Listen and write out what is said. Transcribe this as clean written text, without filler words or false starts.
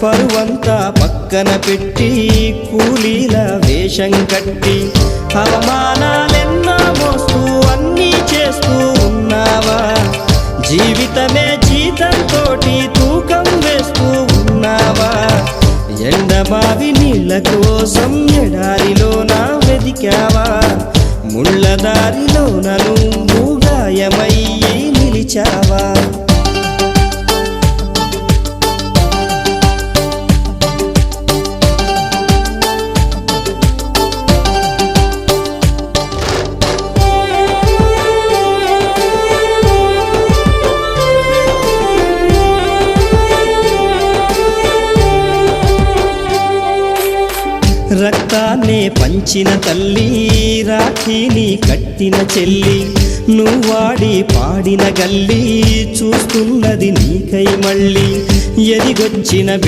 పరువంతా పక్కన పెట్టి కూలీల వేషం కట్టి అవమానాలెన్నో మోస్తూ అన్నీ చేస్తూ ఉన్నావా? జీవితమే జీతంతోటి తూకం వేస్తూ ఉన్నావా? ఎండమావి నీళ్ళ కోసం ఎడారిలోన వెదికావా? ముళ్ళదారిలోన నువ్వు గాయమయ్యి నిలిచావా? రక్తాన్నే పంచిన తల్లి, రాఖీని కట్టిన చెల్లి, నువ్వాడి పాడిన గల్లి చూస్తున్నది నీకై మళ్ళీ. ఎదిగొచ్చిన